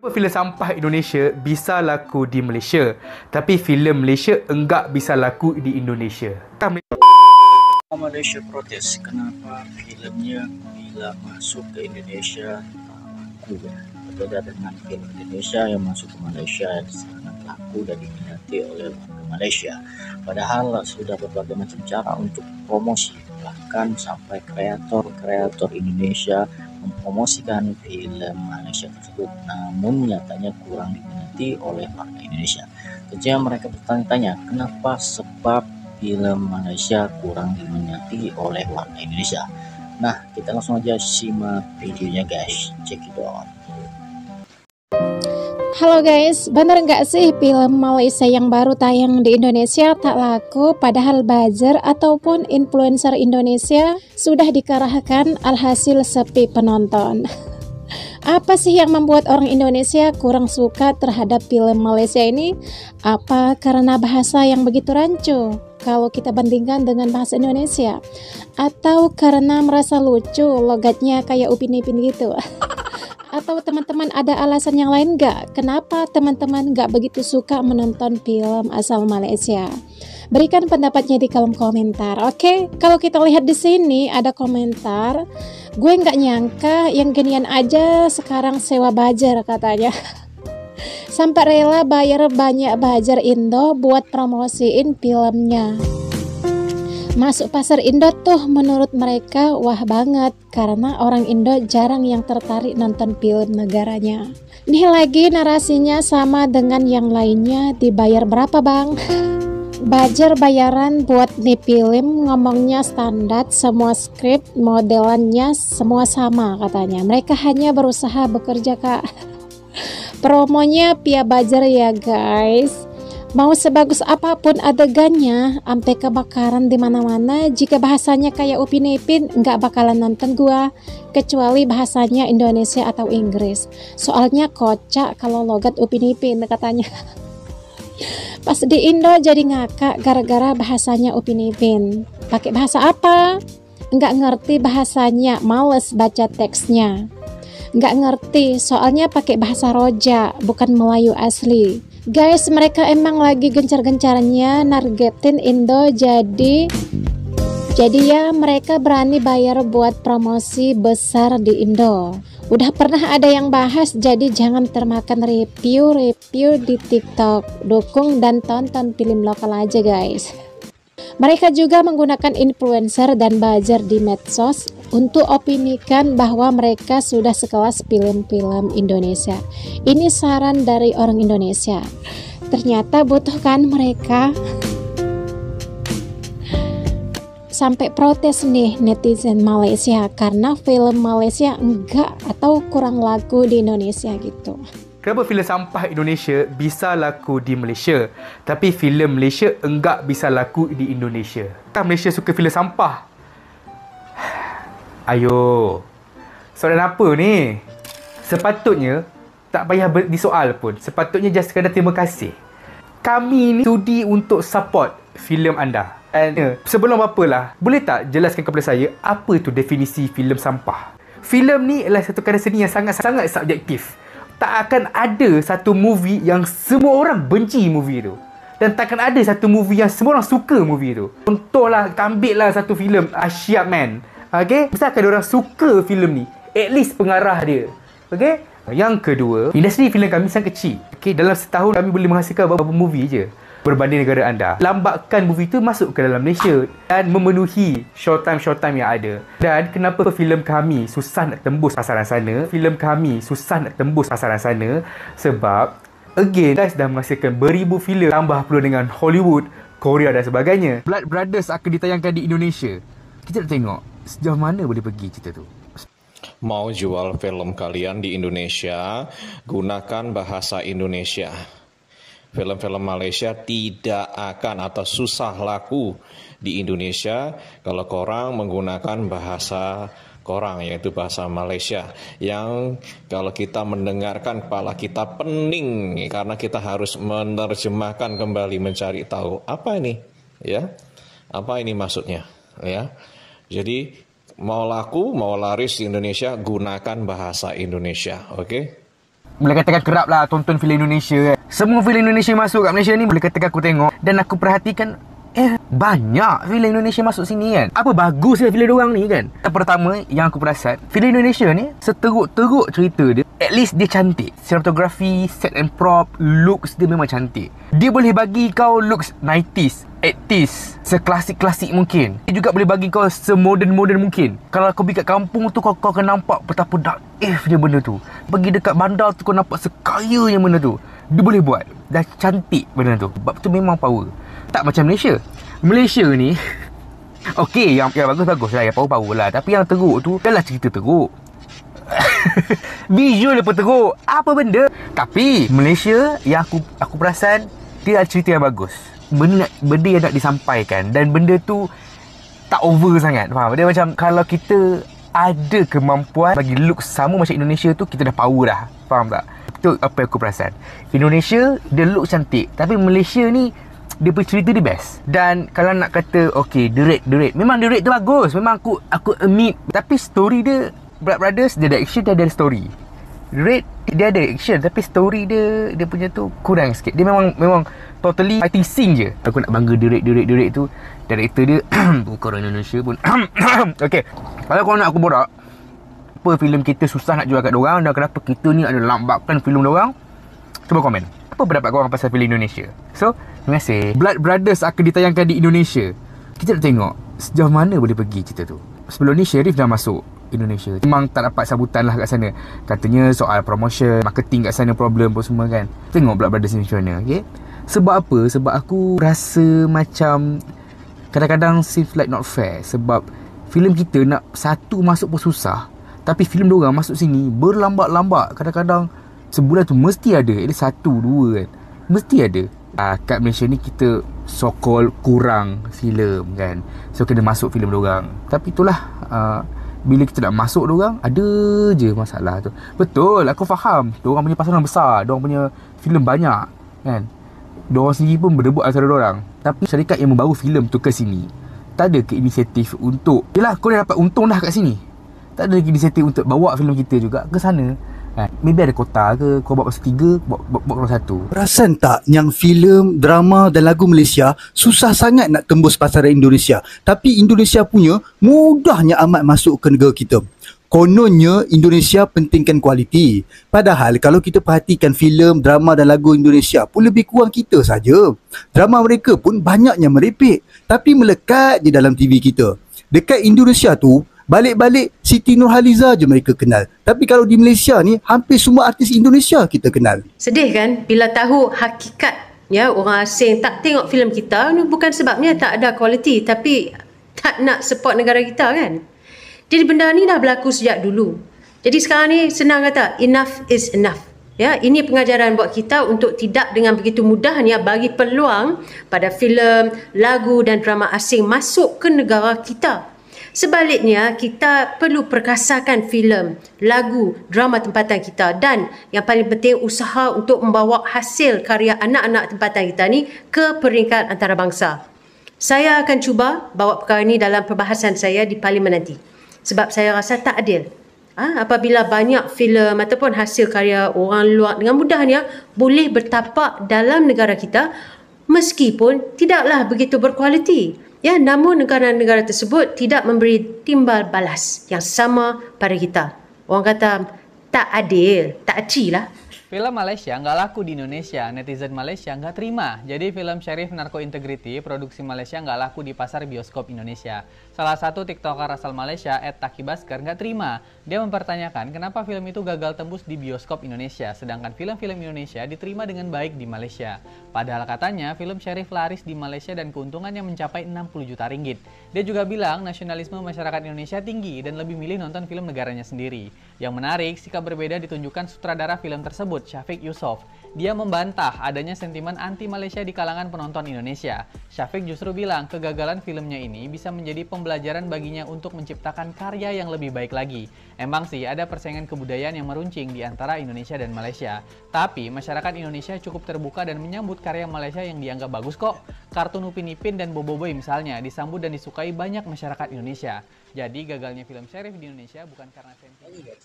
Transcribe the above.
Filem sampah Indonesia bisa laku di Malaysia, tapi filem Malaysia enggak bisa laku di Indonesia. Malaysia protes kenapa filmnya bila masuk ke Indonesia laku. Berbeda dengan film Indonesia yang masuk ke Malaysia yang sangat laku dan diminati oleh warga Malaysia. Padahal sudah berbagai macam cara untuk promosi, bahkan sampai kreator Indonesia mempromosikan film Malaysia tersebut, namun nyatanya kurang diminati oleh warga Indonesia. Tentunya mereka bertanya-tanya kenapa sebab film Malaysia kurang diminati oleh warga Indonesia. Nah, kita langsung aja simak videonya guys, check it out. Halo guys, bener nggak sih film Malaysia yang baru tayang di Indonesia tak laku, padahal buzzer ataupun influencer Indonesia sudah dikerahkan alhasil sepi penonton? Apa sih yang membuat orang Indonesia kurang suka terhadap film Malaysia ini? Apa karena bahasa yang begitu rancu kalau kita bandingkan dengan bahasa Indonesia? Atau karena merasa lucu logatnya kayak Upin Ipin gitu? Atau teman-teman ada alasan yang lain nggak? Kenapa teman-teman nggak begitu suka menonton film asal Malaysia? Berikan pendapatnya di kolom komentar. Oke, kalau kita lihat di sini ada komentar, gue nggak nyangka yang ginian aja sekarang sewa buzzer katanya. Sampai rela bayar banyak buzzer Indo buat promosiin filmnya. Masuk pasar Indo tuh menurut mereka wah banget, karena orang Indo jarang yang tertarik nonton film negaranya. Nih lagi narasinya sama dengan yang lainnya, dibayar berapa bang? Buzzer bayaran buat nih film, ngomongnya standar, semua skrip modelannya semua sama katanya. Mereka hanya berusaha bekerja kak. Promonya via buzzer ya guys. Mau sebagus apapun adegannya, sampai kebakaran di mana-mana, jika bahasanya kayak Upin Ipin, nggak bakalan nonton gua, kecuali bahasanya Indonesia atau Inggris. Soalnya kocak kalau logat Upin Ipin katanya. Pas di Indo jadi ngakak gara-gara bahasanya Upin Ipin. Pakai bahasa apa? Nggak ngerti bahasanya, males baca teksnya. Nggak ngerti, soalnya pakai bahasa Roja, bukan Melayu asli. Guys, mereka emang lagi gencar-gencarnya nargetin Indo, jadi ya mereka berani bayar buat promosi besar di Indo. Udah pernah ada yang bahas, jadi jangan termakan review di TikTok. Dukung dan tonton film lokal aja guys. Mereka juga menggunakan influencer dan buzzer di medsos untuk opinikan bahwa mereka sudah sekelas film-film Indonesia. Ini saran dari orang Indonesia. Ternyata butuh kan mereka? Sampai protes nih netizen Malaysia karena film Malaysia enggak atau kurang laku di Indonesia gitu. Kenapa filem sampah Indonesia bisa laku di Malaysia, tapi filem Malaysia enggak bisa laku di Indonesia? Kan Malaysia suka filem sampah? Ayo, soalan apa ni? Sepatutnya tak payah disoal pun. Sepatutnya just sekadar terima kasih. Kami ni sudi untuk support filem anda. And sebelum apalah, boleh tak jelaskan kepada saya apa itu definisi filem sampah? Filem ni adalah satu karya seni yang sangat-sangat subjektif. Tak akan ada satu movie yang semua orang benci movie tu, dan takkan ada satu movie yang semua orang suka movie tu. Contohlah, ambillah satu filem Asyap Man. Okay, misalkan orang suka filem ni, at least pengarah dia. Okay. Yang kedua, industri filem kami sangat kecil. Okay, dalam setahun kami boleh menghasilkan beberapa movie je berbanding negara anda. Lambatkan movie tu masuk ke dalam Malaysia dan memenuhi showtime yang ada. Dan kenapa filem kami susah nak tembus pasaran sana? Filem kami susah nak tembus pasaran sana sebab again guys dah menghasilkan beribu filem, tambah pula dengan Hollywood, Korea dan sebagainya. Blood Brothers akan ditayangkan di Indonesia. Kita nak tengok sejauh mana boleh pergi cerita tu. Mau jual film kalian di Indonesia, gunakan bahasa Indonesia. Film-film Malaysia tidak akan atau susah laku di Indonesia kalau korang menggunakan bahasa korang, yaitu bahasa Malaysia, yang kalau kita mendengarkan kepala kita pening karena kita harus menerjemahkan kembali, mencari tahu apa ini, ya, apa ini maksudnya, ya. Jadi mau laku, mau laris di Indonesia, gunakan bahasa Indonesia, oke? boleh katakan kerap lah tonton filem Indonesia kan. Semua filem Indonesia masuk kat Malaysia ni boleh katakan aku tengok. Dan aku perhatikan banyak filem Indonesia masuk sini kan. Apa bagusnya filem diorang ni kan. Yang pertama yang aku perasan, filem Indonesia ni seteruk-teruk cerita dia, at least dia cantik. Cinematography, set and prop, looks dia memang cantik. Dia boleh bagi kau looks 90s, 80s, seklasik-klasik mungkin. Dia juga boleh bagi kau semodern-modern mungkin. Kalau kau pergi kat kampung tu, kau akan nampak betapa daif dia benda tu. Pergi dekat bandar tu, kau nampak sekaya yang benda tu. Dia boleh buat. Dah cantik benda tu. Sebab tu memang power. Tak macam Malaysia. Malaysia ni okey, yang bagus-bagus lah, yang power-power lah. Tapi yang teruk tu adalah cerita teruk. Visual dia pun teruk. Apa benda? Tapi Malaysia yang aku perasan, dia ada cerita yang bagus. Benda yang nak disampaikan. Dan benda tu tak over sangat. Faham? Dia macam kalau kita ada kemampuan bagi look sama macam Indonesia tu, kita dah power dah. Faham tak? Itu apa yang aku perasan. Indonesia dia look cantik, tapi Malaysia ni dia punya cerita dia best. Dan kalau nak kata okey, the rate memang the rate tu bagus. Memang aku admit. Tapi story dia, Blood Brothers, dia ada action, dia ada story. Rate dia ada action, tapi story dia punya tu kurang sikit. Dia memang totally fighting scene je. Aku nak bangga the rate tu. Director dia bukan orang Indonesia pun. Okey, kalau kau nak aku borak apa filem kita susah nak jual kat diorang dan kenapa kita ni ada lambakan filem diorang, cuba komen. Apa pendapat korang pasal filem Indonesia? So, terima kasih. Blood Brothers akan ditayangkan di Indonesia. Kita nak tengok sejauh mana boleh pergi cerita tu. Sebelum ni Sherif dah masuk Indonesia. Memang tak dapat sambutan lah kat sana. Katanya soal promotion, marketing kat sana problem pun semua kan. Tengok Blood Brothers ni macam mana, okay? Sebab apa? Sebab aku rasa macam kadang-kadang seems like not fair. Sebab filem kita nak satu masuk pun susah. Tapi filem diorang masuk sini berlambat-lambat. Kadang-kadang sebulan tu mesti ada, at least 1, 2 kan. Mesti ada. Kat Malaysia ni kita so-called kurang filem kan. So kena masuk filem diorang. Tapi itulah, bila kita nak masuk diorang, ada je masalah tu. Betul, aku faham. Diorang punya pasaran besar, diorang punya filem banyak kan. Diorang sendiri pun berebut antara diorang. Tapi syarikat yang membawa filem tu ke sini tak ada ke inisiatif untuk, yelah kau dah dapat untung dah kat sini, tak ada lagi inisiatif untuk bawa filem kita juga ke sana. Maybe ada kota ke, kau buat pasal 3, buat pasal 1. Perasan tak yang filem, drama dan lagu Malaysia susah sangat nak tembus pasaran Indonesia, tapi Indonesia punya mudahnya amat masuk ke negara kita. Kononnya Indonesia pentingkan kualiti. Padahal kalau kita perhatikan filem, drama dan lagu Indonesia pun lebih kurang kita saja. Drama mereka pun banyaknya merepek, tapi melekat di dalam TV kita. Dekat Indonesia tu, balik-balik Siti Nurhaliza je mereka kenal. Tapi kalau di Malaysia ni, hampir semua artis Indonesia kita kenal. Sedih kan bila tahu hakikat ya orang asing tak tengok filem kita. Ni bukan sebabnya tak ada kualiti, tapi tak nak support negara kita kan. Jadi benda ni dah berlaku sejak dulu. Jadi sekarang ni senang kata enough is enough. Ya, ini pengajaran buat kita untuk tidak dengan begitu mudahnya bagi peluang pada filem, lagu dan drama asing masuk ke negara kita. Sebaliknya, kita perlu perkasakan filem, lagu, drama tempatan kita dan yang paling penting usaha untuk membawa hasil karya anak-anak tempatan kita ni ke peringkat antarabangsa. Saya akan cuba bawa perkara ini dalam perbahasan saya di parlimen nanti. Sebab saya rasa tak adil. Apabila banyak filem ataupun hasil karya orang luar dengan mudahnya boleh bertapak dalam negara kita meskipun tidaklah begitu berkualiti. Ya, namun negara-negara tersebut tidak memberi timbal balas yang sama pada kita. Orang kata tak adil, tak aci lah. Film Malaysia nggak laku di Indonesia, netizen Malaysia nggak terima. Jadi film Sherif Narco Integrity produksi Malaysia nggak laku di pasar bioskop Indonesia. Salah satu tiktoker asal Malaysia, @takibasker, nggak terima. Dia mempertanyakan kenapa film itu gagal tembus di bioskop Indonesia, sedangkan film-film Indonesia diterima dengan baik di Malaysia. Padahal katanya film Sherif laris di Malaysia dan keuntungannya mencapai 60 juta ringgit. Dia juga bilang nasionalisme masyarakat Indonesia tinggi dan lebih milih nonton film negaranya sendiri. Yang menarik, sikap berbeda ditunjukkan sutradara film tersebut, Syafiq Yusof. Dia membantah adanya sentimen anti-Malaysia di kalangan penonton Indonesia. Syafiq justru bilang kegagalan filmnya ini bisa menjadi pembelajaran baginya untuk menciptakan karya yang lebih baik lagi. Emang sih ada persaingan kebudayaan yang meruncing di antara Indonesia dan Malaysia. Tapi masyarakat Indonesia cukup terbuka dan menyambut karya Malaysia yang dianggap bagus kok. Kartun Upin Ipin dan Bobo Boy misalnya disambut dan disukai banyak masyarakat Indonesia. Jadi gagalnya film Sherif di Indonesia bukan karena sentimen.